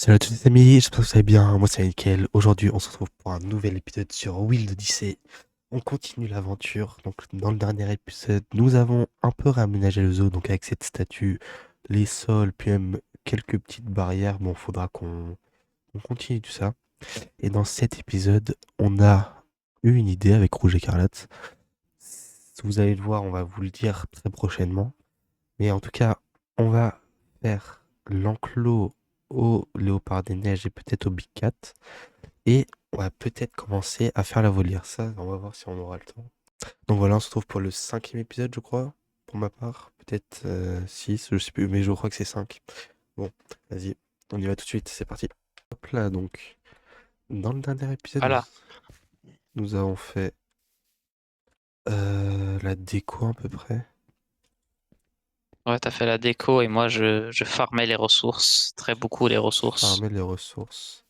Salut à tous les amis, j'espère que vous allez bien. Moi c'est Mickaël. Aujourd'hui on se retrouve pour un nouvel épisode sur Wild Odyssey. On continue l'aventure. Donc dans le dernier épisode, nous avons un peu réaménagé le zoo, donc avec cette statue, les sols, puis même quelques petites barrières. Bon, faudra qu'on continue tout ça. Et dans cet épisode, on a eu une idée avec Rouge Écarlate. Vous allez le voir, on va vous le dire très prochainement. Mais en tout cas, on va faire l'enclos au léopard des neiges et peut-être au Big Cat. Et on va peut-être commencer à faire la volière. Ça, on va voir si on aura le temps. Donc voilà, on se retrouve pour le cinquième épisode, je crois, pour ma part. Peut-être 6, je sais plus, mais je crois que c'est 5. Bon, vas-y, on y va tout de suite, c'est parti. Hop là, donc, dans le dernier épisode, nous, Voilà. nous avons fait la déco à peu près. Ouais, t'as fait la déco et moi je farmais les ressources, très beaucoup les ressources. Farmer les ressources.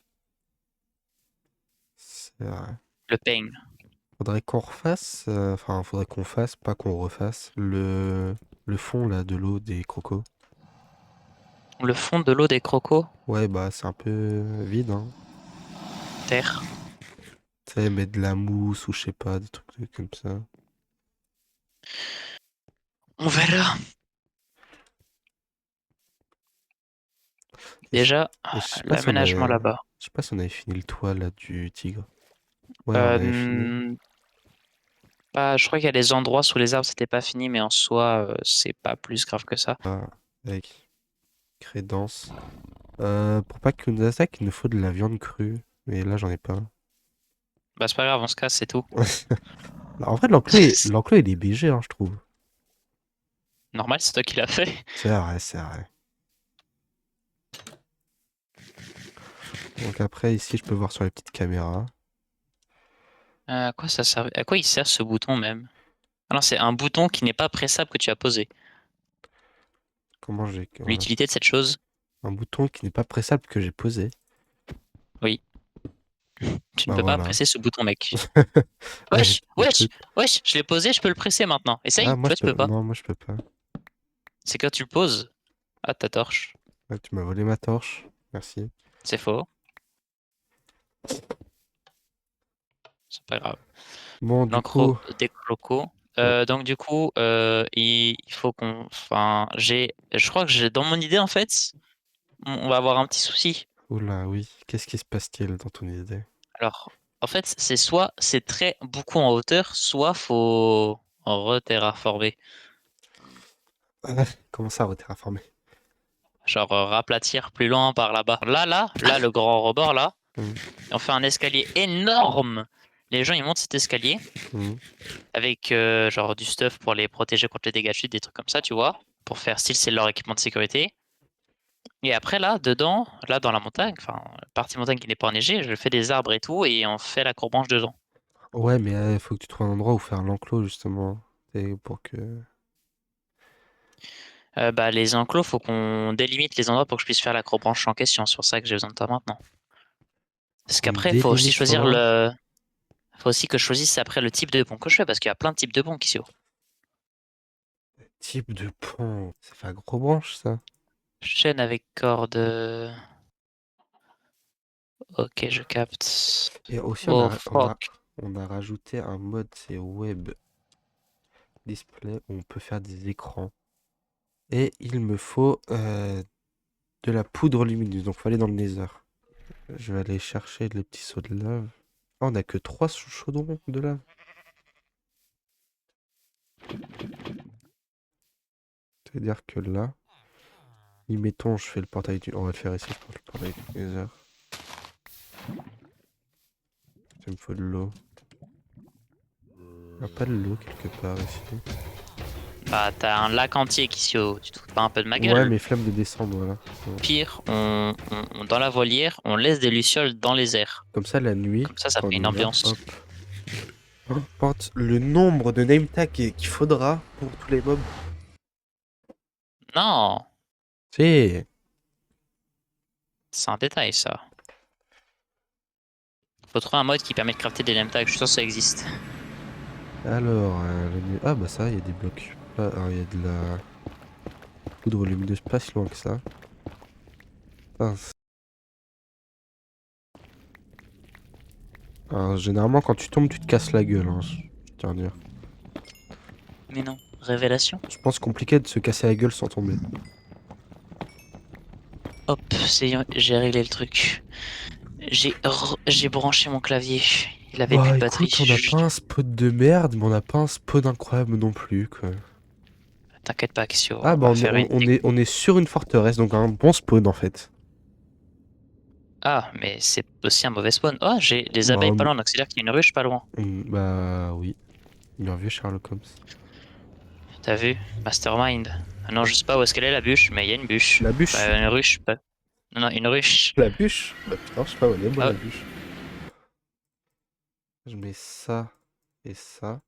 C'est vrai. Le pain. Faudrait qu'on refasse, enfin, faudrait qu'on fasse, pas qu'on refasse, le fond là de l'eau des crocos. Le fond de l'eau des crocos, Ouais, bah c'est un peu vide, hein. terre. Tu sais, mettre de la mousse ou je sais pas, des trucs comme ça. On verra. Et je, Déjà, et je sais pas si on l'aménagement avait, là-bas. je sais pas si on avait fini le toit là du tigre. Ouais, on Euh, avait fini. hmm, je crois qu'il y a des endroits sous les arbres, c'était pas fini, mais en soi, c'est pas plus grave que ça. Ah, avec crédence. Pour pas qu'ils nous attaquent, il nous faut de la viande crue. Mais là, j'en ai pas. Bah, c'est pas grave, on se casse, c'est tout. En vrai, l'enclos il est BG, hein, je trouve. Normal, c'est toi qui l'as fait. C'est vrai, c'est vrai. Donc après, ici, je peux voir sur les petites caméras. À quoi ça sert? À quoi il sert ce bouton même? Ah non, c'est un bouton qui n'est pas pressable que tu as posé. Comment j'ai... Voilà. L'utilité de cette chose? Un bouton qui n'est pas pressable que j'ai posé. Oui. Tu ne Bah peux pas voilà. presser ce bouton, mec. Ouais, Wesh, wesh, écoute. wesh, je l'ai posé, je peux le presser maintenant. Ah, Essaye, moi tu je vois, tu peux... peux pas. Non, moi je peux pas. C'est quand tu le poses. Ah, ta torche. Ouais, tu m'as volé ma torche. Merci. C'est faux. C'est pas grave. Bon, du L'encre coup... des crocos. Ouais. Donc du coup, il faut qu'on. Enfin, je crois que j'ai dans mon idée en fait, on va avoir un petit souci. Oula, oui. Qu'est-ce qui se passe-t-il dans ton idée? Alors, en fait, c'est soit c'est très beaucoup en hauteur, soit faut re-terraformer. Ah, comment ça, reterraformer? Genre raplatir plus loin par là-bas. Là, le grand rebord là. Hmm, Et on fait un escalier énorme. Les gens ils montent cet escalier hmm. avec genre du stuff pour les protéger contre les dégâts de chute, des trucs comme ça, tu vois, pour faire style c'est leur équipement de sécurité. Et après là, dedans, là dans la montagne, enfin partie montagne qui n'est pas enneigée, je fais des arbres et tout et on fait la courbranche dedans. Ouais, mais il faut que tu trouves un endroit où faire l'enclos, justement. Et pour que... Bah les enclos, faut qu'on délimite les endroits pour que je puisse faire la courbranche en question. C'est pour ça que j'ai besoin de toi maintenant. Parce On qu'après, il faut aussi délimite choisir l'endroit? le. Faut aussi que je choisisse après le type de pont que je fais, parce qu'il y a plein de types de ponts qui sont. Type de pont. Ça fait un gros branche, ça. Chaîne avec corde. Ok, je capte. Et aussi, Oh fuck. on a rajouté un mode, c'est web display, où on peut faire des écrans. Et il me faut de la poudre lumineuse. Donc, faut aller dans le Nether. Je vais aller chercher les petits seaux de lave. Ah, on a que 3 chaudrons de lave. C'est-à-dire que là, mettons, je fais le portail du... On va le faire ici, je pense, le portail du Nether. Il me faut de l'eau. Il n'y a pas de l'eau quelque part ici. Bah, t'as un lac entier qui s'y. Tu te fous pas un peu de ma Ouais, gueule? mais flemme de descendre, voilà. Bon. Pire, dans la volière, on laisse des lucioles dans les airs. Comme ça, la nuit, Comme ça quand fait on une est là, ambiance. hop. Porte le nombre de name tags qu'il faudra pour tous les mobs. Non, C'est... c'est un détail ça. Faut trouver un mode qui permet de crafter des name tags. Je suis sûr que ça existe. Alors, ah bah ça, il y a des blocs. Il y a de la poudre lumineuse pas si loin que ça. Mince. Généralement, quand tu tombes, tu te casses la gueule, hein, je tiens à dire. Mais non. Révélation. Je pense compliqué de se casser la gueule sans tomber. Hop, j'ai réglé le truc. J'ai branché mon clavier. Il avait plus Bah de batterie. écoute, on n'a pas un spot de merde, mais on n'a pas un spot incroyable non plus, quoi. T'inquiète pas, Axio, Ah on bah va faire une on est sur une forteresse, donc un bon spawn en fait. Ah, mais c'est aussi un mauvais spawn. Oh, j'ai des Bah, abeilles pas loin, donc c'est-à-dire qu'il y a une ruche pas loin. bah oui, bien vu Sherlock Holmes. T'as vu? Mastermind. Ah non, je sais pas où est-ce qu'elle est la bûche, mais il y a une bûche. La bûche? Enfin, une ruche. Non, non, une ruche. La bûche? Bah putain, je sais pas où elle est, moi Ah, la bûche. Je mets ça et ça.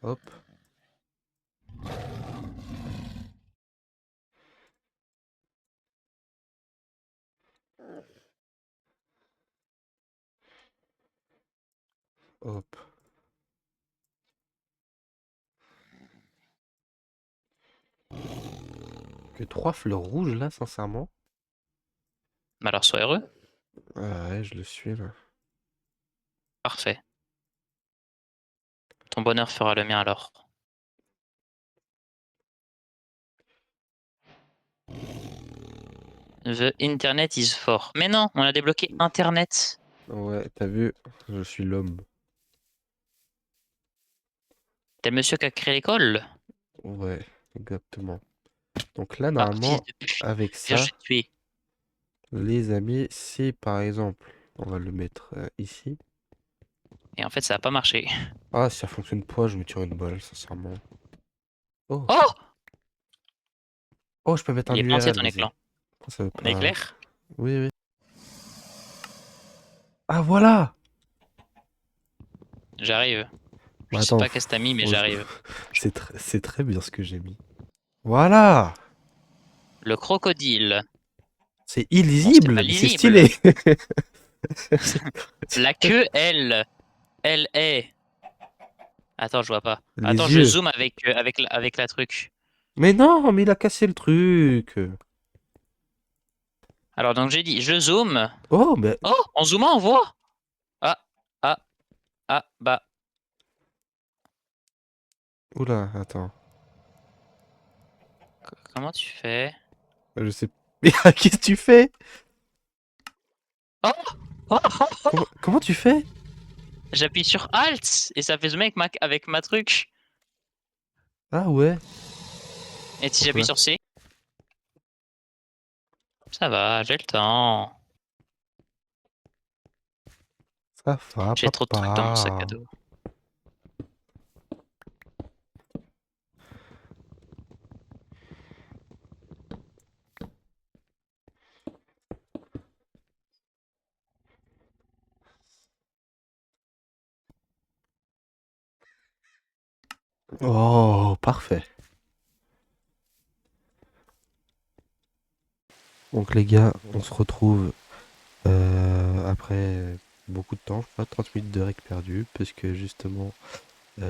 Hop. Hop. Que 3 fleurs rouges là, sincèrement. mais alors sois heureux. Ah ouais, je le suis là. Parfait. Ton bonheur fera le mien alors. The internet is for. Mais non, on a débloqué internet. Ouais, t'as vu? Je suis l'homme. T'es le monsieur qui a créé l'école? Ouais, exactement. Donc là, Ah, fils normalement, de pute. avec Viens, je vais ça, te tuer. les amis, si par exemple, on va le mettre ici. Et en fait, ça a pas marché. Ah, si ça fonctionne pas, je me tire une balle, sincèrement. Oh! Oh! Oh, je peux mettre un Il est planté URL, ton vas-y. écran. Pourquoi ça veut On est pas... clair? Oui, oui. Ah, voilà! J'arrive. Je Bah sais attends, pas qu'est-ce que t'as mis, mais faut- j'arrive. c'est très bien ce que j'ai mis. Voilà! Le crocodile. C'est Bon, c'est pas illisible, mais c'est lisible. stylé! La queue, elle est. Attends, je vois pas. Attends, Les je yeux. zoome avec la truc. Mais non, mais il a cassé le truc. Alors, donc j'ai dit, je zoome. Oh, mais... Oh, en zoomant, on voit. Ah, ah, ah, bah. Oula, attends. Comment tu fais? Je sais... Mais qu'est-ce que tu fais? Oh, oh, oh, oh. Comment tu fais? J'appuie sur Alt et ça fait zoomer avec ma truc. Ah ouais. Et si Donc j'appuie là, sur C, ça va, j'ai le temps. ça va, J'ai trop de trucs dans mon sac à papa. dos. Oh, parfait. Donc les gars, on se retrouve après beaucoup de temps, je crois 30 minutes de rec perdu, parce que justement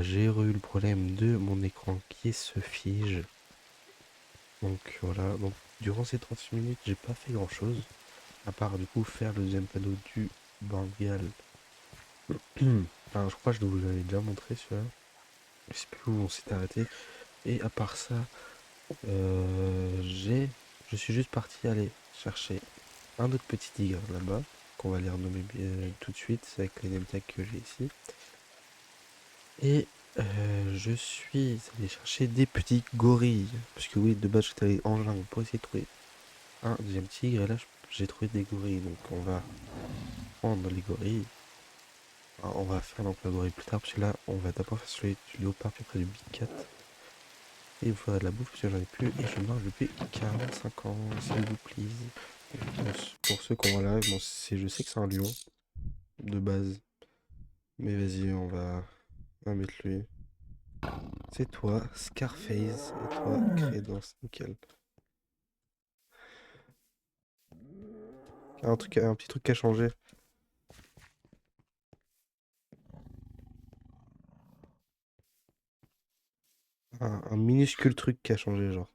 j'ai eu le problème de mon écran qui se fige. Donc voilà, donc durant ces 30 minutes j'ai pas fait grand chose, à part du coup faire le deuxième panneau du Bengale. Enfin, je crois que je vous l'avais déjà montré celui-là, je sais plus où on s'est arrêté. Et à part ça, je suis juste parti aller chercher un autre petit tigre là-bas, qu'on va les renommer tout de suite, c'est avec les name tags que j'ai ici. Et je suis allé chercher des petits gorilles, parce que oui, de base j'étais allé en jungle pour essayer de trouver un deuxième tigre, et là j'ai trouvé des gorilles, donc on va prendre les gorilles. Alors, on va faire donc la gorille plus tard, parce que là on va d'abord faire celui du léopard, puis après du big cat. Et il me faudrait de la bouffe, parce que j'en ai plus, et je marche depuis 45 ans, s'il vous plaît. Pour ceux qui ont la rêve, bon, je sais que c'est un lion, de base. Mais vas-y, on va mettre lui. C'est toi, Scarface, et toi, Crédence, nickel. Un petit truc qui a changé. Un minuscule truc qui a changé, genre.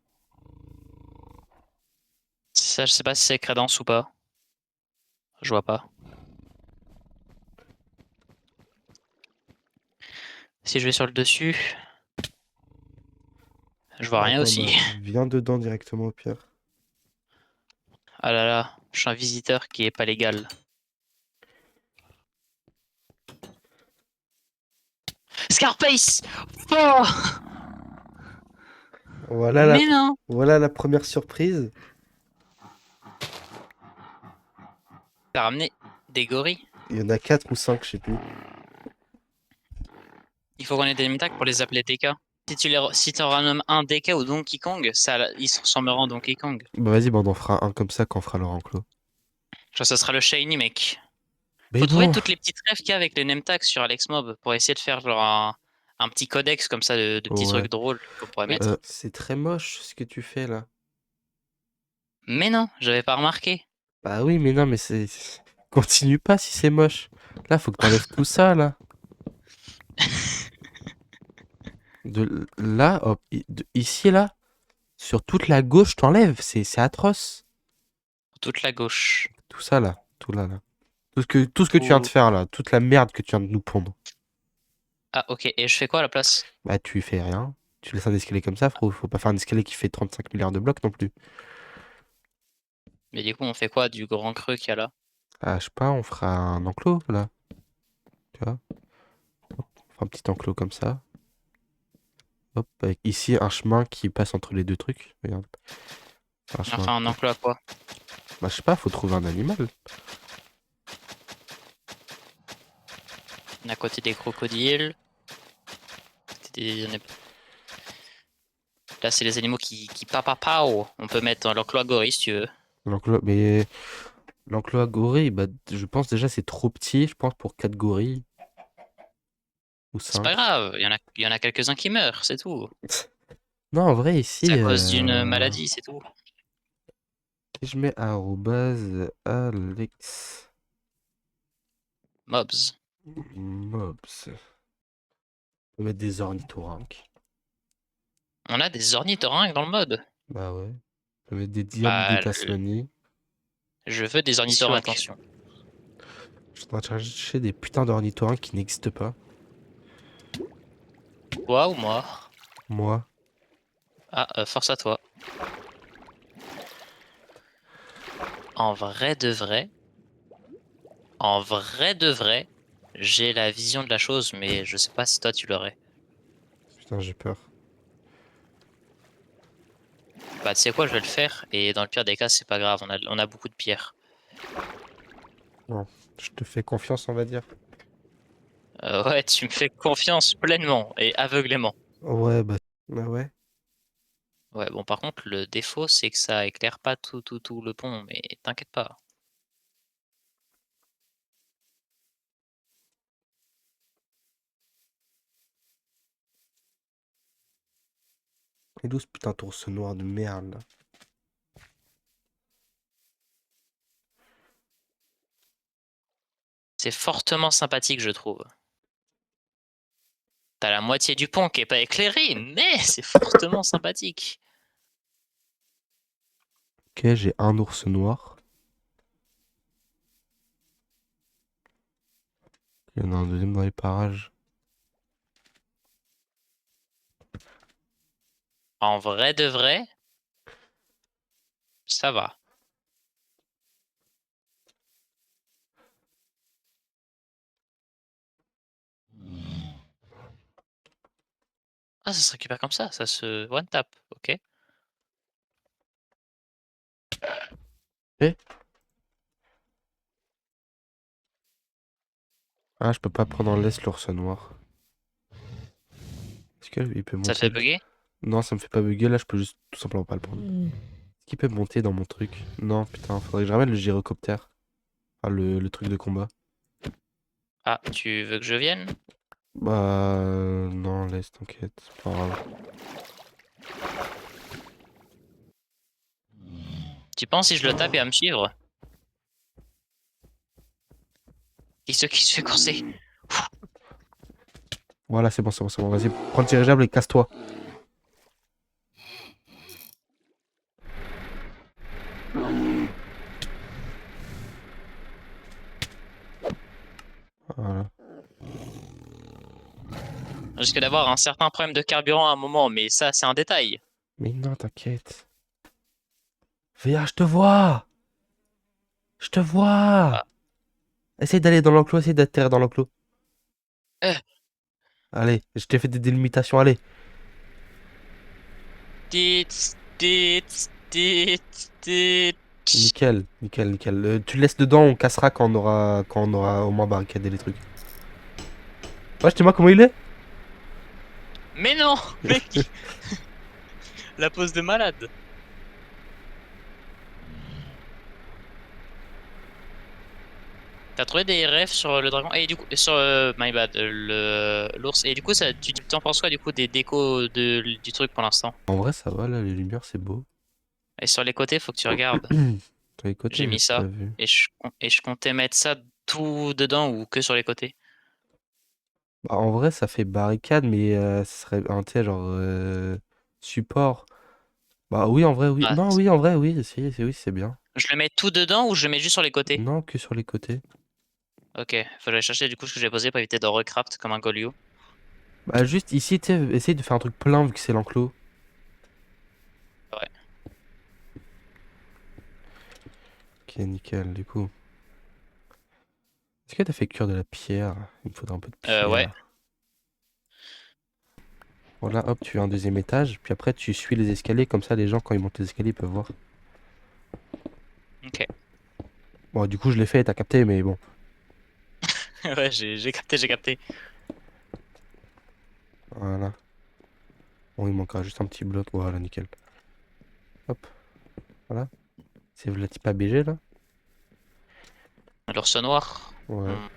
Ça, je sais pas si c'est Crédence ou pas. Je vois pas. Si je vais sur le dessus, je vois rien Attends, aussi. bah, viens dedans directement au pire. Ah là là, je suis un visiteur qui est pas légal. Scarface! Oh! Voilà la, Mais non! voilà la première surprise. T'as ramené des gorilles? Il y en a 4 ou 5, je sais plus. Il faut qu'on ait des Nimetac pour les appeler DK. Si t'en renommes un DK ou Donkey Kong, ils se transformeront en Donkey Kong. Bah vas-y, bah on en fera un comme ça quand on fera le enclos. Genre, ça sera le Shiny, mec. Mais Faut trouver bon, toutes les petites rêves qu'il y a avec les Nemtac sur AlexMob pour essayer de faire genre un petit codex comme ça de petits ouais. trucs drôles qu'on pourrait mettre. C'est très moche ce que tu fais là. Mais non, j'avais pas remarqué. Bah oui, mais non, mais c'est... Continue pas si c'est moche. Là, faut que t'enlèves tout ça, là. De là, hop, ici, là, sur toute la gauche, t'enlèves. C'est atroce. Toute la gauche. Tout ça, là. Tout là, là. Tout ce que tu viens de Ou... faire, là. Toute la merde que tu viens de nous pondre. Ah ok, et je fais quoi à la place? Bah, tu fais rien. Tu laisses un escalier comme ça, frérot. Faut pas faire un escalier qui fait 35 milliards de blocs non plus. Mais du coup, on fait quoi du grand creux qu'il y a là? Ah, je sais pas, on fera un enclos, là. Tu vois? On fera un petit enclos comme ça. Hop, avec ici un chemin qui passe entre les deux trucs. Regarde. Un chemin. Enfin, un enclos à quoi? Bah, je sais pas, faut trouver un animal. À côté des crocodiles. Là, c'est les animaux qui papapao. On peut mettre dans l'enclos à gorille si tu veux. Mais l'enclos à gorilles, bah, je pense déjà c'est trop petit, je pense, pour 4 gorilles. Ou C'est pas 5. grave, il y en a quelques-uns qui meurent, c'est tout. Non, en vrai, C'est ici, à cause d'une maladie, c'est tout. si je mets arrobase Alex Mobs. Mobs, on peut mettre des ornithorynques. On a des ornithorynques dans le mode. Bah ouais. On peut mettre des diables de Bah, Tasmanie. je veux des ornithorynques, attention. Je suis en train de chercher des putains d'ornithorynques qui n'existent pas. Toi ou moi? Moi. Ah, force à toi. En vrai de vrai, en vrai de vrai, j'ai la vision de la chose, mais je sais pas si toi tu l'aurais. Putain, j'ai peur. Bah, tu sais quoi, je vais le faire, et dans le pire des cas, c'est pas grave, on a beaucoup de pierres. Bon, je te fais confiance, on va dire. Ouais, tu me fais confiance pleinement et aveuglément. Ouais, bah ouais. Ouais, bon, par contre, le défaut, c'est que ça éclaire pas tout le pont, mais t'inquiète pas. Et d'où ce putain de ours noir de merde là? C'est fortement sympathique, je trouve. T'as la moitié du pont qui est pas éclairé, mais c'est fortement sympathique. Ok, j'ai un ours noir. Il y en a un deuxième dans les parages. En vrai de vrai, ça va. Ah, ça se récupère comme ça se one tap, ok. Eh? Ah, je peux pas prendre en laisse l'ours noir. Est-ce qu'il peut Ça te monter fait lui? bugger? Non, ça me fait pas bugger, là je peux juste tout simplement pas le prendre. Est-ce qu'il peut monter dans mon truc? Non, putain, faudrait que je ramène le gyrocoptère. Ah, le truc de combat. Ah, tu veux que je vienne? Bah non, laisse, t'inquiète, c'est pas grave. Tu penses si je le tape et à me suivre? Qui se fait courser? Voilà, c'est bon, c'est bon, c'est bon. Vas-y, prends le dirigeable et casse-toi. Voilà. Je risque d'avoir un certain problème de carburant à un moment, mais ça, c'est un détail. Mais non, t'inquiète. VA, je te vois! Je te vois! Ah. Essaye d'aller dans l'enclos, essaye d'atterrir dans l'enclos. Euh, Allez, je t'ai fait des délimitations, allez. Tits, tits, tits, tits. Nickel, nickel, nickel. Tu le laisses dedans, on cassera quand on aura au moins barricadé les trucs. Ouais, dis-moi comment il est? Mais non, mec, la pose de malade. T'as trouvé des refs sur le dragon et du coup sur my bad le l'ours et du coup ça tu t'en penses quoi du coup des décos du truc pour l'instant? En vrai, ça va, là, les lumières, c'est beau. Et sur les côtés faut que tu regardes. Sur les côtés, J'ai j'ai mis pas ça vu. et je comptais mettre ça tout dedans ou que sur les côtés. Bah, en vrai, ça fait barricade, mais ce serait un, tu sais, genre, support. Bah oui, en vrai, oui. Ah, Non, oui, en vrai, oui, oui, c'est bien. je le mets tout dedans ou je le mets juste sur les côtés? Non, que sur les côtés. Ok, faut que j'aille chercher du coup ce que j'ai posé pour éviter de recraft comme un Golio. Bah juste ici, tu sais, essaye de faire un truc plein vu que c'est l'enclos. Ouais. Ok, nickel, du coup. Est-ce que t'as fait cuire de la pierre? Il me faudrait un peu de Ouais. pierre. Voilà, hop, tu fais un deuxième étage, puis après tu suis les escaliers, comme ça les gens quand ils montent les escaliers ils peuvent voir. Ok. Bon, du coup je l'ai fait, t'as capté, mais bon. Ouais, j'ai capté, j'ai capté. Voilà. Bon, il manquera juste un petit bloc, voilà, nickel. Hop, voilà. C'est le type ABG là? L'ours noir. Ouais. Hmm.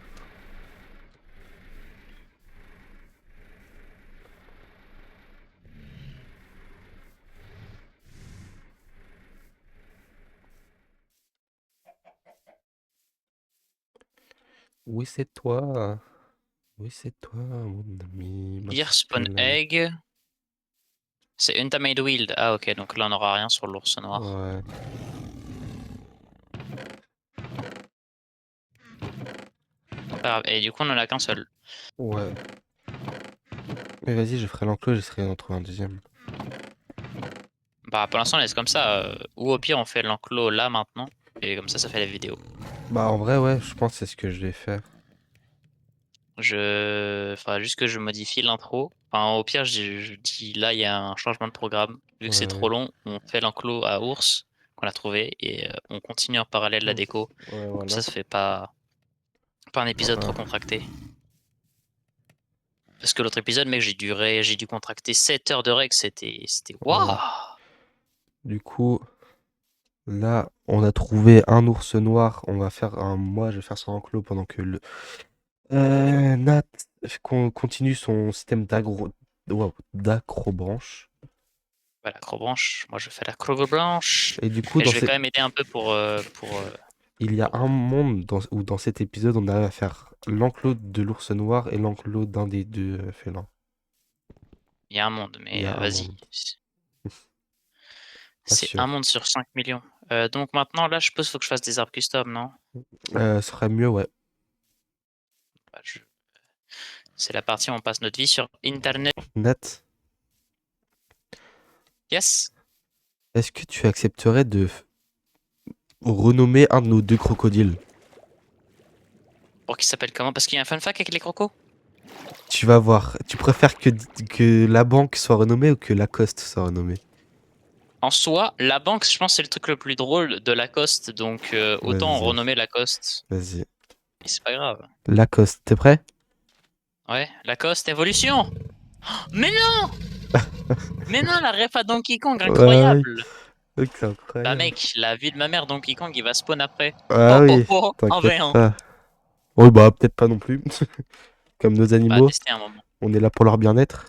Oui, c'est toi. Oui, c'est toi, mon ami, ma Deer spawn fidèle amie. egg. C'est Untamed Wild. Ah ok, donc là on n'aura rien sur l'ours noir. Ouais. Pas grave. Et du coup on en a qu'un seul. Ouais. Mais vas-y, je ferai l'enclos, j'essaierai d'en trouver un deuxième. Bah pour l'instant on laisse comme ça. Ou au pire on fait l'enclos là maintenant. Et comme ça fait la vidéo. Bah en vrai, ouais, je pense que c'est ce que je vais faire. Faudra juste que je modifie l'intro. Enfin au pire je dis là il y a un changement de programme. Vu que c'est Ouais, trop long, on fait l'enclos à ours qu'on a trouvé et on continue en parallèle la ouais. déco. Ouais, Comme voilà. ça fait pas un épisode trop Voilà. contracté. Parce que l'autre épisode, mec, j'ai dû contracter 7 heures de règles, c'était Ouais. waouh! Du coup, là, on a trouvé un ours noir. On va faire un. Moi, je vais faire son enclos pendant que le. Nat continue son système d'acrobranche. Voilà, Crobranche. Moi, je fais la Crogo Blanche. Et du coup, Et je vais quand même aider un peu il y a un pour- monde où dans cet épisode, on arrive à faire l'enclos de l'ours noir et l'enclos d'un des deux félins. Il y a un monde, Il y mais a un vas-y. monde. Pas C'est un sûr. monde sur 5 millions. Donc maintenant, là, je suppose qu'il faut que je fasse des arbres custom, non? Ce serait mieux, ouais. Bah, c'est la partie où on passe notre vie sur Internet. Nat, Yes! est-ce que tu accepterais de renommer un de nos deux crocodiles? Pour qu'il s'appelle comment? Parce qu'il y a un fun fact avec les crocos? Tu vas voir. Tu préfères que la banque soit renommée ou que Lacoste soit renommée? En soi, la banque, je pense, c'est le truc le plus drôle de Lacoste, donc autant Vas-y, renommer Lacoste. vas-y. Et c'est pas grave. Lacoste, t'es prêt? Ouais, Lacoste Evolution. Mais non! Mais non, la ref à Donkey Kong, Ouais, oui. incroyable! Ok, c'est Bah incroyable. mec, la vie de ma mère, Donkey Kong, il va spawn après. Ah Oh oh oui, oh, en t'inquiète V1. pas. Oui, bah peut-être pas non plus. Comme nos Bah, animaux, tester un moment. on est là pour leur bien-être.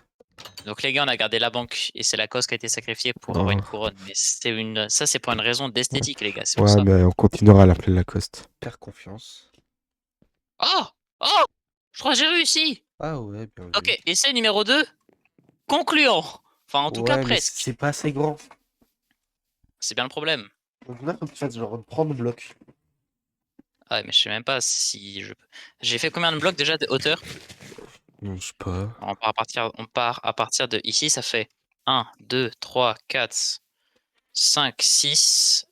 Donc les gars, on a gardé la banque et c'est Lacoste qui a été sacrifié pour avoir une Ah, couronne. Mais ça c'est pour une raison d'esthétique, les gars, c'est pour ouais, ça. mais on continuera à l'appeler Lacoste. Perds confiance. Oh! Oh! Je crois que j'ai réussi! Ah ouais, bien vu. Ok, essai numéro 2, concluant. Enfin, en tout cas, Ouais, mais presque. c'est pas assez grand. C'est bien le problème. Donc là, faut que tu fasses genre prendre bloc. Ah ouais, mais je sais même pas si je peux. J'ai fait combien de blocs déjà de hauteur? Non, je sais pas. On part à partir de ici, ça fait 1, 2, 3, 4, 5, 6,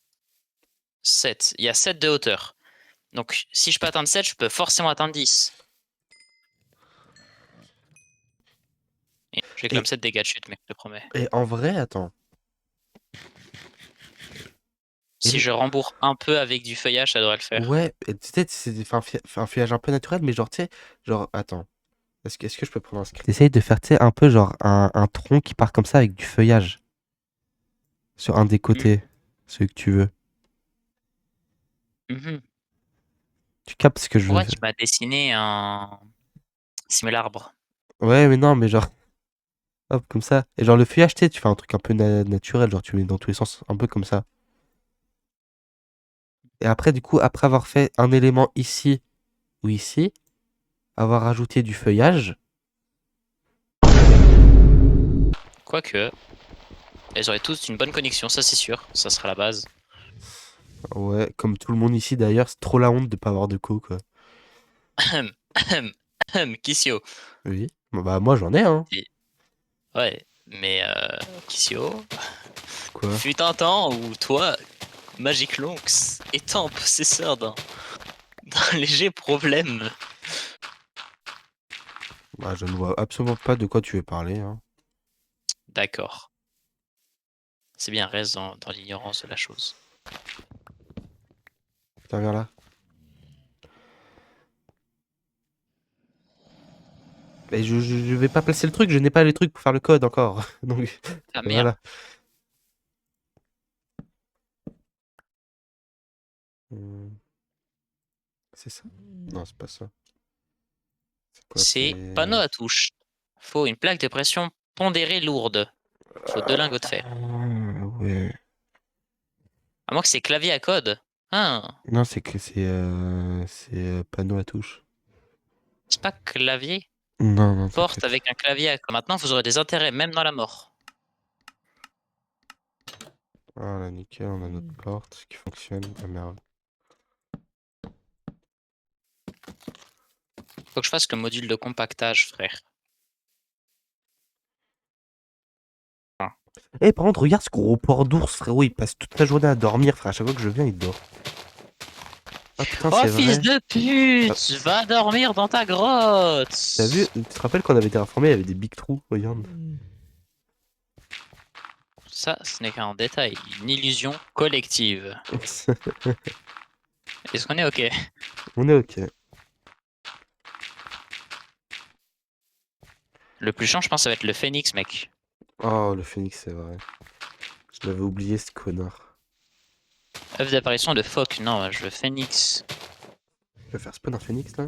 7. Il y a 7 de hauteur. Donc si je peux atteindre 7, je peux forcément atteindre 10. Et j'ai quand Et, même 7 dégâts de chute, mec, je te promets. et en vrai, attends. Et Si je rembourre un peu avec du feuillage, ça devrait le faire. ouais, et tu sais, c'est un feuillage un peu naturel, mais genre, tu sais, genre, attends. Est-ce que je peux prendre un script? Essaye de faire, tu sais, un peu genre un tronc qui part comme ça avec du feuillage sur un des Mm. côtés, celui que tu veux. Mhm. Tu captes ce que je veux Pourquoi faire? tu m'as dessiné un simularbre? Ouais, mais non, mais genre, hop, comme ça. Et genre, le feuillage, tu sais, tu fais un truc un peu naturel, genre, tu mets dans tous les sens, un peu comme ça. Et après, du coup, après avoir fait un élément ici ou ici, avoir rajouté du feuillage, Quoique, elles auraient tous une bonne connexion, ça c'est sûr. Ça sera la base. ouais, comme tout le monde ici d'ailleurs, c'est trop la honte de pas avoir de co, quoi. Kissio. Oui. Bah, moi, j'en ai, hein. Et- Ouais, mais Kissio, Quoi? fut un temps où toi, Magic Lonks, étant possesseur d'un léger problème. Bah, je ne vois absolument pas de quoi tu veux parler, hein. D'accord. C'est bien, reste dans l'ignorance de la chose. Tiens, viens là. Mais je vais pas placer le truc, je n'ai pas les trucs pour faire le code encore. Donc, Ah merde. voilà. Hmm, c'est ça? Non, c'est pas ça. C'est quoi? C'est panneau C'est. à touche. Faut une plaque de pression pondérée lourde. Faut 2 lingots de fer. Ouais. À moins que c'est clavier à code. Ah, Non, c'est que c'est panneau à touche. c'est pas clavier. Non, non, Porte t'inquiète. avec un clavier à code. Maintenant, vous aurez des intérêts, même dans la mort. Voilà, nickel, on a notre porte qui fonctionne. Ah merde. Faut que je fasse le module de compactage, frère. Ah. Eh, par contre, regarde ce gros porc d'ours, frérot. Il passe toute la journée à dormir, frère. À chaque fois que je viens, il dort. Ah putain, Oh, c'est fils vrai. de Ah, pute! Va dormir dans ta t'as vu? grotte! Tu te rappelles qu'on avait été informé, il y avait des big trous. Regarde. Ça, ce n'est qu'un détail, une illusion collective. Est-ce qu'on est OK? On est ok. Le plus chiant, je pense, ça va être le phénix, mec. Oh, le phénix, c'est vrai. Je l'avais oublié, ce connard. Œuf d'apparition de phoque. Non, je veux phénix. Je vais faire spawn un phénix, là?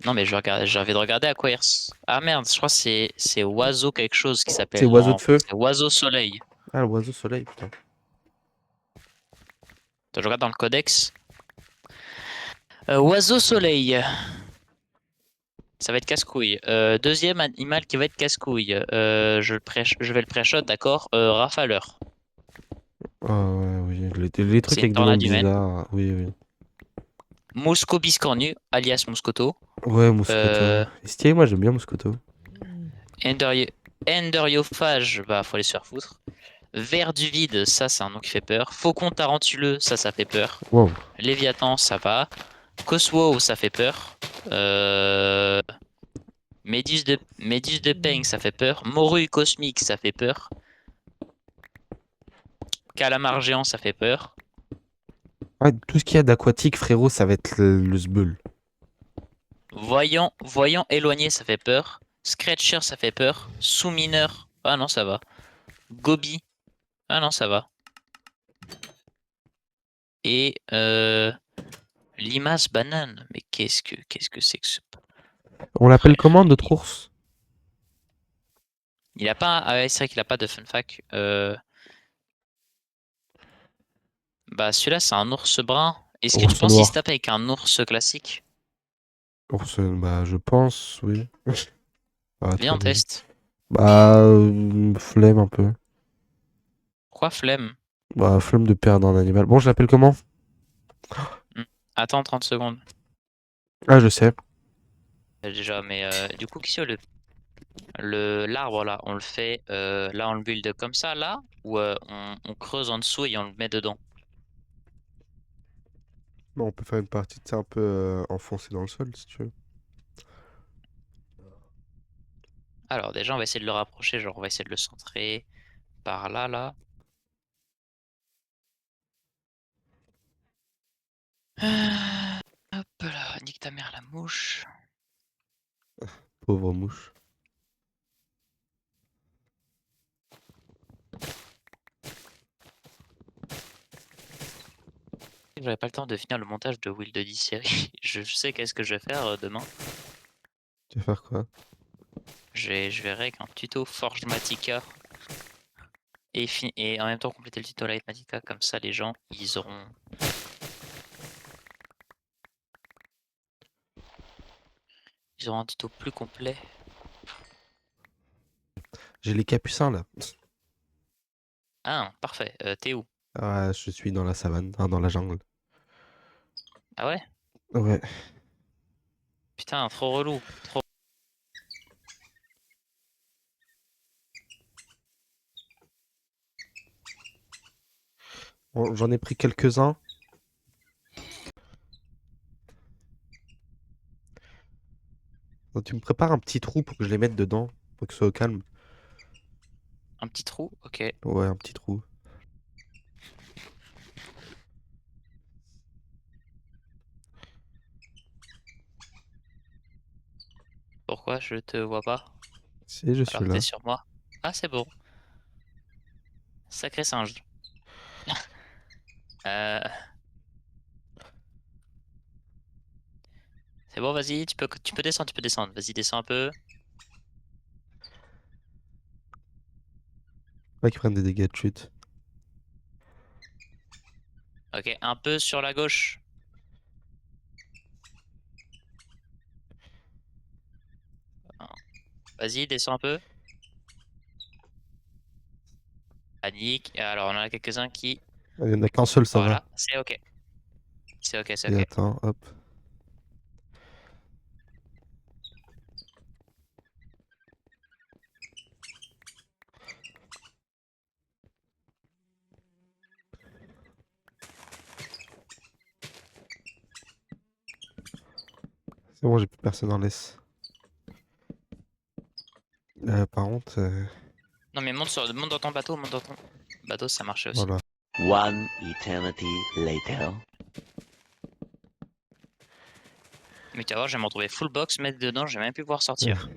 Non, mais j'ai envie de regarder à quoi il Ah merde, je crois que c'est oiseau quelque chose qui C'est s'appelle. oiseau Non, de feu. c'est oiseau soleil. Ah, l'oiseau soleil, putain. Attends, je regarde dans le codex. Oiseau soleil. Ça va être casse-couille. Deuxième animal qui va être casse-couille. Je vais le pré-shot, d'accord. Rafaleur. Ah ouais, oui. Les trucs C'est une avec des noms tornade humaine. bizarres. Oui, oui. Mosco biscornu, alias Moscoto. Ouais, Moscoto. Euh, Stylé, moi j'aime bien Moscoto. Enderio- Enderiophage, bah faut aller se faire foutre. Ver du vide, ça c'est un nom qui fait peur. Faucon tarentuleux, ça fait peur. Wow. Léviathan, ça va. Coswo, ça fait peur. Euh... Méduse de peigne, ça fait peur. Morue cosmique, ça fait peur. Calamar géant, ça fait peur. Ah, tout ce qu'il y a d'aquatique, frérot, ça va être le sbeul. Voyant éloigné, ça fait peur. Scratcher, ça fait peur. Sous-mineur, ah non, ça va. Gobi, ah non, ça va. Et limace banane, mais qu'est-ce que c'est que ce... On l'appelle Frère, comment, notre ours? il a pas... Ah ouais, c'est vrai qu'il a pas de fun fact. Bah celui-là, c'est un ours brun. Est-ce que tu Ours penses qu'il se noir. tape avec un ours classique? Ours, bah, je pense, oui. Ah, Viens, toi, on vas-y. teste. Bah, flemme un peu. Quoi, flemme? Bah, flemme de perdre un animal. Bon, je l'appelle comment? Hmm. Attends 30 secondes. Ah, je sais. déjà, mais du coup, Kissio, l'arbre là, on le fait, là on le build comme ça, là, ou on creuse en dessous et on le met dedans. Bon, on peut faire une partie, tu sais, un peu enfoncée dans le sol, si tu veux. Alors déjà, on va essayer de le rapprocher, genre on va essayer de le centrer par là, là. Hop là, nique ta mère la mouche. Pauvre mouche. J'avais pas le temps de finir le montage de Will de 10 série. Je sais qu'est-ce que je vais faire demain. Tu vas faire quoi? Je verrai avec un tuto Forge Matica et en même temps compléter le tuto Light Matica, comme ça les gens ils auront un tuto plus complet. J'ai les capucins, là. Ah, parfait. T'es où? Ah, je suis dans la savane, dans la jungle. Ah ouais? Ouais. Putain, trop relou. Trop... Bon, j'en ai pris quelques-uns. Donc, tu me prépares un petit trou pour que je les mette dedans, pour que ce soit au calme. Un petit trou? Ok. Ouais, un petit trou. Pourquoi je te vois pas? Si, je suis Alors que t'es là. sur moi. Ah, c'est bon. Sacré singe. Euh, C'est bon, vas-y, tu peux descendre, tu peux descendre. Vas-y, descends un peu. Pas qu'ils prennent des dégâts de chute. Ok, un peu sur la gauche. Vas-y, descends un peu. Panique. Alors, on en a quelques-uns qui... Il y en a qu'un seul, ça va. Voilà, c'est ok. C'est ok, c'est Et ok. attends, hop. C'est bon, j'ai plus personne en laisse. Par contre, Non, mais monte dans ton bateau, monte dans ton bateau, ça marchait aussi. voilà. One eternity later. Mais tu vas voir, je vais me retrouver full box, mettre dedans, je vais même plus pouvoir sortir.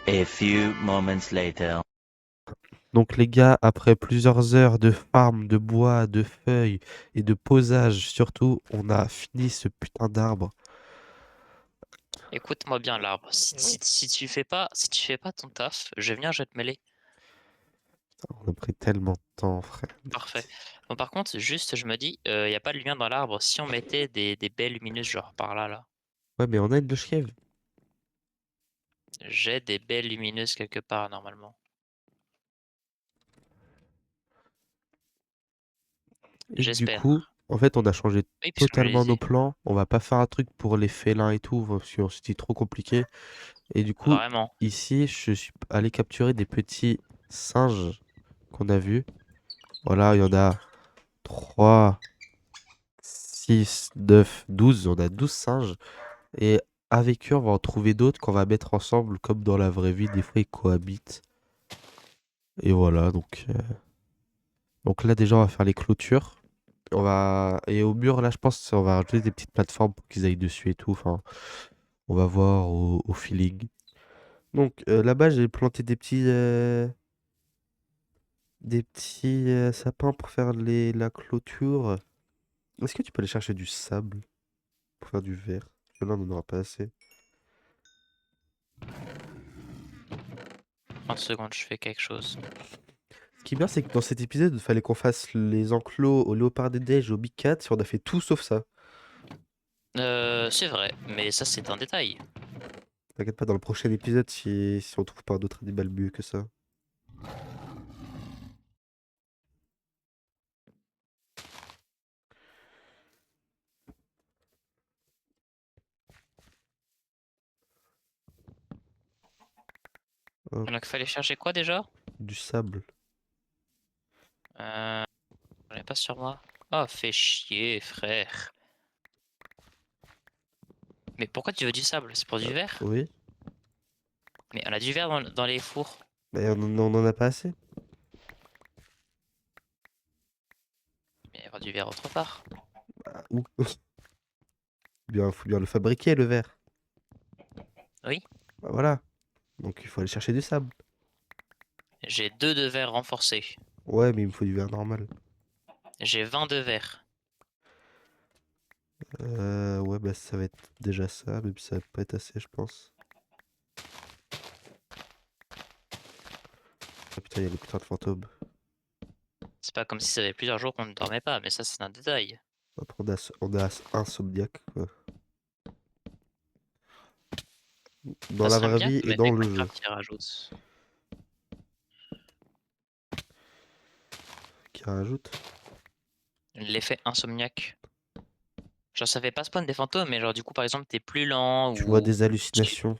A few moments later. Donc les gars, après plusieurs heures de farm, de bois, de feuilles et de posage, surtout, on a fini ce putain d'arbre. Écoute-moi bien, l'arbre. Si tu fais pas ton taf, je vais venir, je vais te mêler. On a pris tellement de temps, frère. Parfait. Bon, par contre, juste, je me dis, il n'y a pas de lumière dans l'arbre. Si on mettait des baies lumineuses, genre par là, là. Ouais, mais on a une de chèvre. J'ai des baies lumineuses quelque part, normalement. Et du coup, J'espère. en fait, on a changé Oui, puisque je me l'ai totalement nos dit. plans. On va pas faire un truc pour les félins et tout, parce que c'était trop compliqué. Et du coup, Vraiment. ici, je suis allé capturer des petits singes qu'on a vus. Voilà, il y en a 3, 6, 9, 12. On a 12 singes. Et avec eux, on va en trouver d'autres qu'on va mettre ensemble, comme dans la vraie vie. Des fois, ils cohabitent. Et voilà, donc là, déjà, on va faire les clôtures. Et au mur, là, je pense on va rajouter des petites plateformes pour qu'ils aillent dessus et tout. Enfin, on va voir au feeling. Donc là-bas, j'ai planté des petits sapins pour faire la clôture. Est-ce que tu peux aller chercher du sable pour faire du verre? Parce que là, on n'en aura pas assez. 30 secondes, je fais quelque chose. Ce qui est bien, c'est que dans cet épisode, il fallait qu'on fasse les enclos au léopard des neiges, au Big Cat. On a fait tout sauf ça. C'est vrai, mais ça, c'est un détail. T'inquiète pas, dans le prochain épisode, si on trouve pas d'autres animaux mieux que ça. Hop, Donc fallait chercher quoi déjà? du sable. J'en ai pas sur moi. Oh, fais chier, frère. Mais pourquoi tu veux du sable? C'est pour du verre? Oui. Mais on a du verre dans les fours. Mais on en a pas assez. Mais il va y avoir du verre autre part. Ah, où? Bien, faut bien le fabriquer, le verre. Oui. Bah, voilà. Donc il faut aller chercher du sable. J'ai 2 de verre renforcés. Ouais, mais il me faut du verre normal. J'ai 20 de verre. Ouais, bah ça va être déjà ça, mais puis ça va pas être assez, je pense. Ah putain, il y a les putains de fantômes. C'est pas comme si ça fait plusieurs jours qu'on ne dormait pas, mais ça c'est un détail. Après, on a insomniaque, quoi. Dans Ça la serait vraie bien vie que et dans Medic le jeu. Minecraft y rajoute. Qui rajoute. L'effet insomniaque. Genre ça fait pas spawn des fantômes, mais genre du coup par exemple t'es plus lent Tu vois ou... des hallucinations.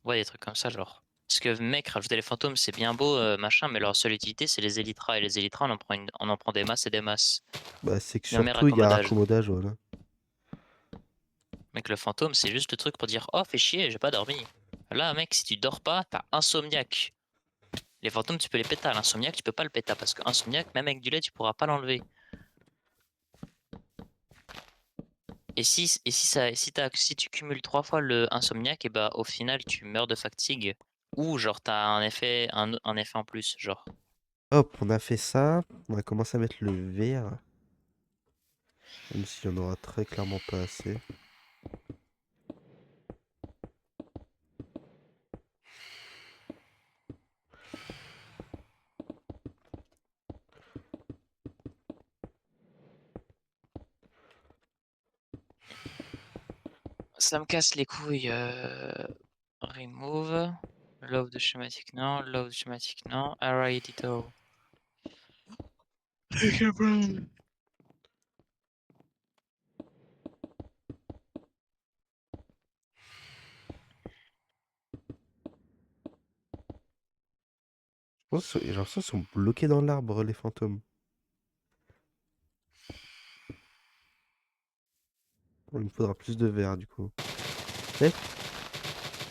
Ouais, des trucs comme ça genre. Parce que mec, rajouter les fantômes c'est bien beau, machin, mais leur seule utilité c'est les élytras. Et les élytras on en prend des masses et des masses. Bah c'est que Il y a un meilleur surtout il y a raccommodage. raccommodage, voilà. Mec, le fantôme c'est juste le truc pour dire oh fais chier, j'ai pas dormi. Là mec, si tu dors pas, t'as insomniaque. Les fantômes tu peux les péter, l'insomniaque tu peux pas le péter parce que insomniaque, même avec du lait tu pourras pas l'enlever. Et si tu cumules 3 fois le insomniaque, et bah au final tu meurs de fatigue. Ou genre t'as un effet en plus, genre. Hop, on a fait ça. On va commencer à mettre le verre. Même s'il y en aura très clairement pas assez. Ça me casse les couilles. Remove. Love de schématique, non. Love de schématique, non. Array editor. Je pense que j'ai l'impression qu'ils sont bloqués dans l'arbre, les fantômes. Il me faudra plus de verre, du coup. Eh,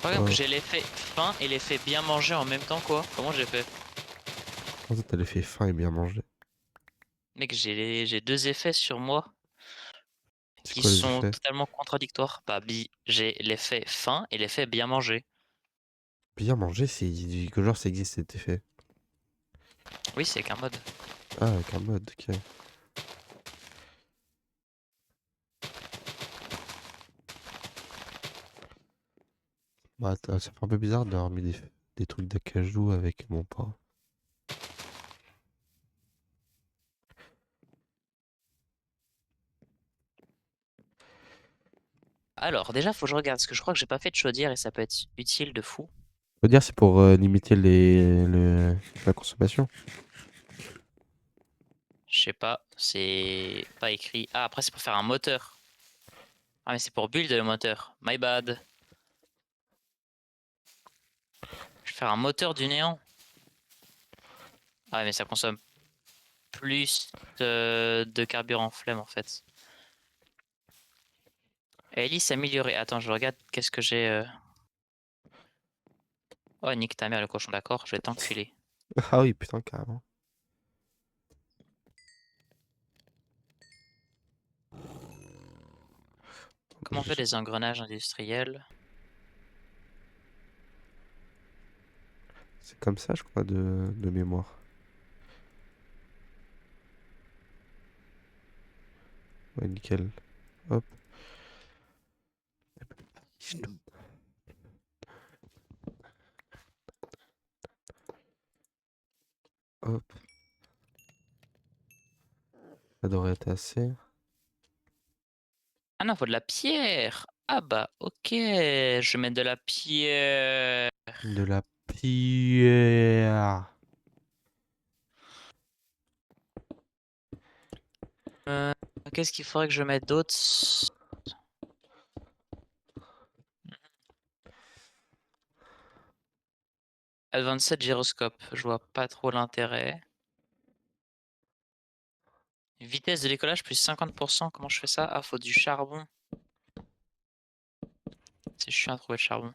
Par exemple, oh, j'ai l'effet faim et l'effet bien manger en même temps, quoi. Comment j'ai fait? comment ça t'as l'effet faim et bien manger? Mec, j'ai 2 effets sur moi C'est qui quoi les sont effets? totalement contradictoires. Bah, j'ai l'effet faim et l'effet bien manger. Bien manger, c'est... Que genre ça existe cet effet? Oui, c'est qu'un mode. Ah, avec un mode, ok. Bah, ça fait un peu bizarre d'avoir mis des trucs d'acajou avec mon pas. Alors, déjà, faut que je regarde, parce que je crois que j'ai pas fait de chaudière et ça peut être utile de fou. Je veux dire, c'est pour limiter la consommation. Je sais pas, c'est pas écrit. Ah, après, c'est pour faire un moteur. Ah, mais c'est pour build le moteur. My bad. Je vais faire un moteur du néant. Ah, mais ça consomme plus de carburant flemme en fait. Hélice améliorée. Attends, je regarde qu'est-ce que j'ai. Oh, nique ta mère le cochon, d'accord, je vais t'enculer. Ah oui, putain, carrément. Comment on fait des engrenages industriels? C'est comme ça, je crois, de mémoire. Ouais, nickel. Hop. Hop. Ça devrait être assez. Ah non, faut de la pierre. Ah bah ok, je mets de la pierre. De la pierre. Qu'est-ce qu'il faudrait que je mette d'autre? Advanced gyroscope, je vois pas trop l'intérêt. Vitesse de décollage plus 50%, comment je fais ça? Ah, faut du charbon. C'est chiant à trouver le charbon.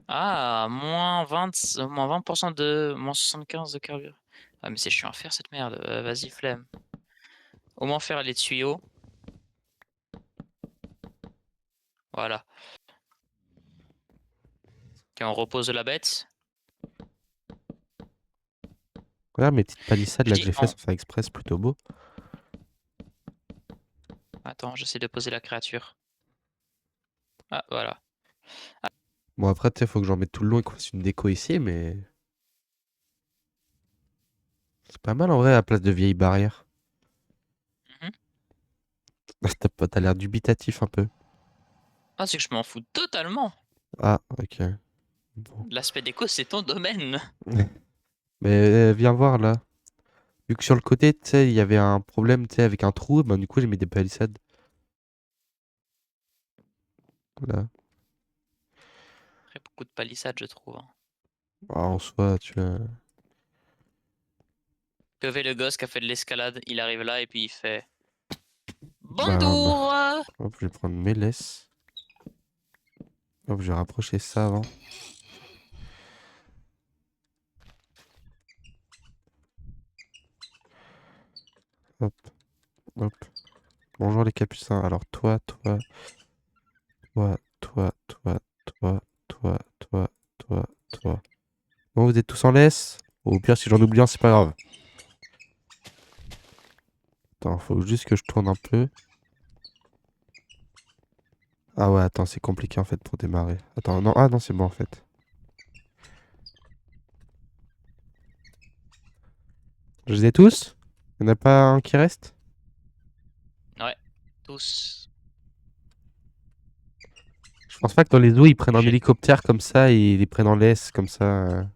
Ah, moins 20% de... moins 75 de carburant. Ah, mais c'est chiant à faire cette merde. Vas-y, flemme. Au moins faire les tuyaux. Voilà. Ok, on repose la bête. Regarde mes petites palissades Je là que dis j'ai fait sans faire exprès, c'est plutôt beau. Attends, j'essaie de poser la créature. Ah, voilà. Bon, après, tu sais, faut que j'en mette tout le long et qu'on fasse une déco ici, mais. C'est pas mal en vrai à la place de vieilles barrières. Mhm. T'as l'air dubitatif un peu. Ah, c'est que je m'en fous totalement. Ah, ok. Bon. L'aspect déco, c'est ton domaine. Mais viens voir là. Vu que sur le côté, tu sais, il y avait un problème, tu sais, avec un trou, ben du coup, j'ai mis des palissades. Là. Après, beaucoup de palissades, je trouve, hein. Ah, en soi, tu vois. Que fait le gosse qui a fait de l'escalade? Il arrive là et puis il fait Bah, Bonjour! hop, je vais prendre mes laisses. Hop, je vais rapprocher ça avant. Hop, hop. Bonjour les capucins. Alors, toi, toi, toi, toi, toi, toi, toi, toi, toi, toi. Bon, vous êtes tous en laisse? Au pire, si j'en oublie un, c'est pas grave. Attends, faut juste que je tourne un peu. Ah ouais, attends, c'est compliqué en fait pour démarrer. Attends, non, ah non, c'est bon en fait. Je les ai tous? Il n'y en a pas un qui reste? Ouais, tous. Je pense pas que dans les eaux, ils prennent un J'ai- hélicoptère comme ça et ils les prennent en laisse comme ça.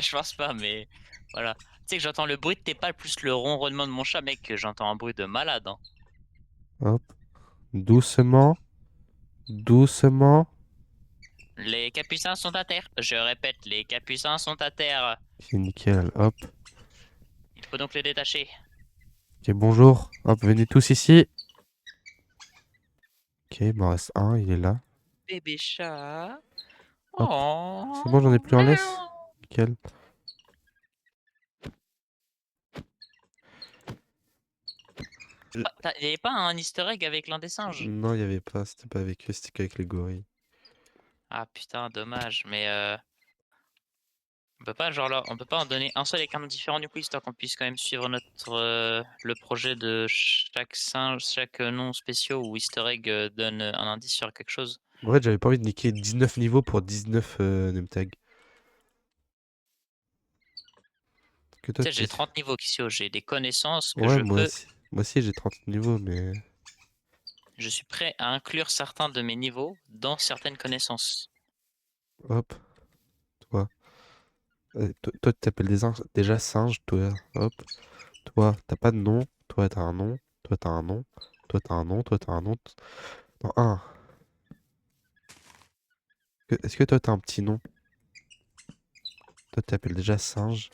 Je pense pas, mais voilà. Tu sais que j'entends le bruit de tes pas plus le ronronnement de mon chat, mec, que j'entends un bruit de malade, hein. Hop, doucement, doucement. Les capucins sont à terre. Je répète, les capucins sont à terre. Ok, nickel, hop. Il faut donc les détacher. Ok, bonjour. Hop, venez tous ici. Ok, il m'en reste un, il est là. Bébé chat. Hop, Oh. c'est bon, j'en ai plus en laisse. Miaou. Nickel. Ah, il y avait pas un easter egg avec l'un des singes? Non, il n'y avait pas, c'était pas avec eux, c'était qu'avec les gorilles. Ah putain, dommage, mais on peut pas on peut pas en donner un seul avec un nom différent du coup, histoire qu'on puisse quand même suivre notre le projet de chaque singe, chaque nom spéciaux ou easter egg donne un indice sur quelque chose. En vrai, j'avais pas envie de niquer 19 niveaux pour 19 name tags. Que toi, Tu sais, t'es... j'ai 30 niveaux ici, j'ai des connaissances que Ouais, je peux. moi aussi j'ai 30 niveaux, mais... Je suis prêt à inclure certains de mes niveaux dans certaines connaissances. Hop, toi. Toi, tu t'appelles déjà singe, toi. Hop. Toi, t'as pas de nom. Toi, t'as un nom. Toi, t'as un nom. Toi, t'as un nom. Toi, t'as un nom. Non, un. Est-ce que toi, t'as un petit nom? Toi, tu t'appelles déjà singe.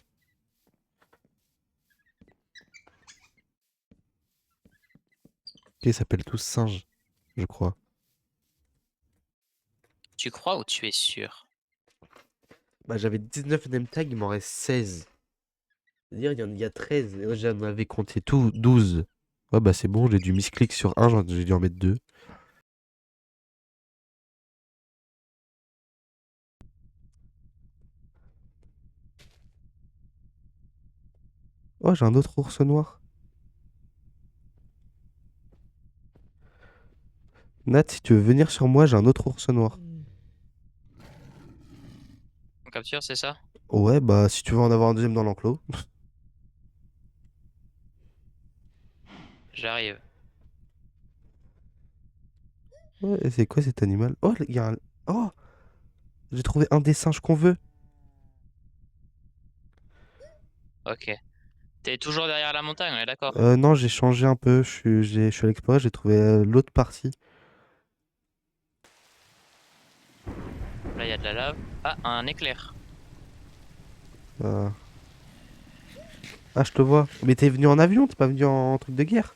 Ok, ils s'appellent tous singes, je crois. Tu crois ou tu es sûr? Bah, j'avais 19 name tags, il m'en reste 16. C'est-à-dire, il y a 13. Et moi, j'en avais compté tout 12. Ouais, bah c'est bon, j'ai dû misclick sur un, j'ai dû en mettre deux. Oh, j'ai un autre ours noir. Nat, si tu veux venir sur moi, j'ai un autre ours noir. On capture, c'est ça? Ouais, bah si tu veux en avoir un deuxième dans l'enclos. J'arrive. Ouais, et c'est quoi cet animal? Oh, il y a un... Oh, j'ai trouvé un des singes qu'on veut. Ok. T'es toujours derrière la montagne, on est d'accord? Non, j'ai changé un peu. Je suis allé explorer, j'ai trouvé l'autre partie. y a de la lave. Ah, un éclair. Euh, Ah, je te vois. Mais t'es venu en avion, t'es pas venu en truc de guerre?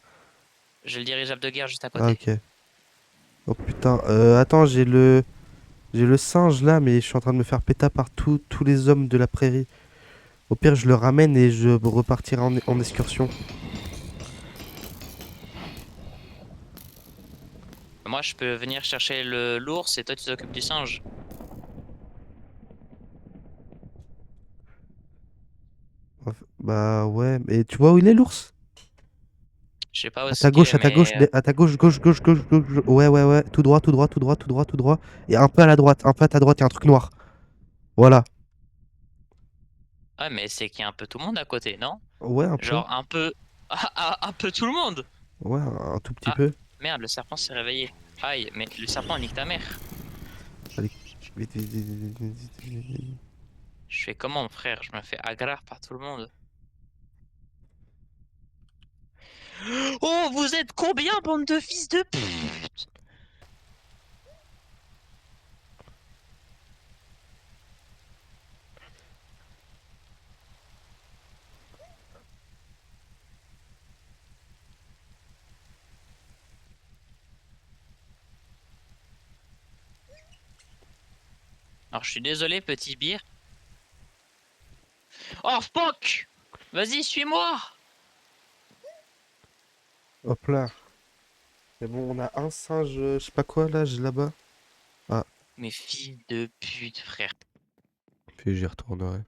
J'ai le dirigeable de guerre juste à Ah, côté. ok. Oh putain. Attends, j'ai le singe là, mais je suis en train de me faire péta par tous les hommes de la prairie. Au pire, je le ramène et je repartirai en excursion. Moi, je peux venir chercher l'ours et toi, tu t'occupes du singe. Bah ouais, mais tu vois où il est l'ours? Je sais pas où À ce ta qu'il gauche, est, à ta gauche, mais à ta gauche, gauche, gauche, gauche, gauche, gauche. Ouais, ouais, ouais. Tout droit, tout droit, tout droit, tout droit, tout droit. Et un peu à la droite, un peu à ta droite, il y a un truc noir. Voilà. ah, mais c'est qu'il y a un peu tout le monde à côté, non? Ouais, un peu. Genre un peu, un peu tout le monde. Ouais, un tout petit Ah, peu. merde, le serpent s'est réveillé. Aïe, mais le serpent nique ta mère. Allez, vite, vite, vite, vite, vite, vite, vite. Je fais comment, mon frère? Je me fais aggrar par tout le monde. Oh, vous êtes combien, bande de fils de pute? Alors, je suis désolé, petit bière. Oh, fuck! Vas-y, suis-moi! Hop là. C'est bon, on a un singe, je sais pas quoi là, j'ai là-bas. Ah, Mais fils de pute, frère. puis j'y retournerai.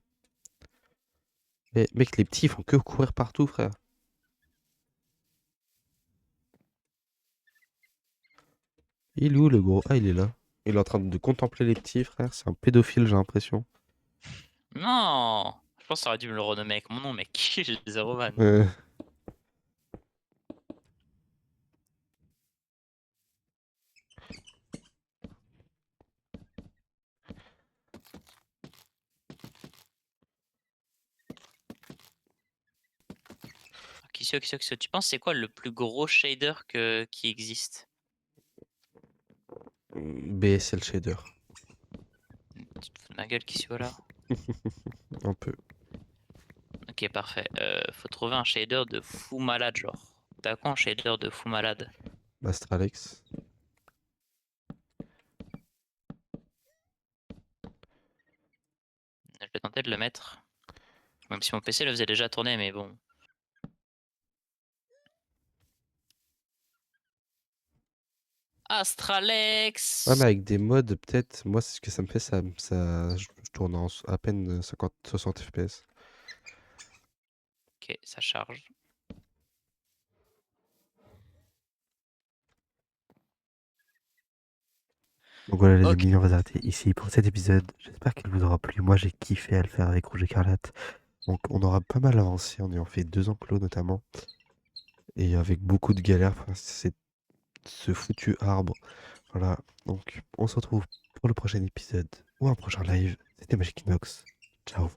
Mais mec, les petits, ils font que courir partout, frère. Il est où le gros? Ah, il est là. Il est en train de contempler les petits, frère. C'est un pédophile, j'ai l'impression. Non! Je pense que ça aurait dû me le renommer avec mon nom, mec. J'ai zéro van. Qui tu penses c'est quoi le plus gros shader qui existe? BSL Shader. Tu te fous de ma gueule, qui là? Un peu. Ok, parfait. Faut trouver un shader de fou malade, genre. T'as quoi un shader de fou malade? Astralex. Je vais tenter de le mettre. Même si mon PC le faisait déjà tourner, mais bon. Ouais, mais Astralex! avec des mods, peut-être, moi, c'est ce que ça me fait, je tourne à peine 50, 60 FPS. Ok, ça charge. Donc voilà les Ok. amis, on va s'arrêter ici pour cet épisode. J'espère qu'il vous aura plu. Moi j'ai kiffé à le faire avec Rouge Écarlate. Donc on aura pas mal avancé en ayant fait 2 enclos notamment. Et avec beaucoup de galères, enfin, c'est ce foutu arbre. Voilà, donc on se retrouve pour le prochain épisode ou un prochain live. C'était Magic Inox. Ciao.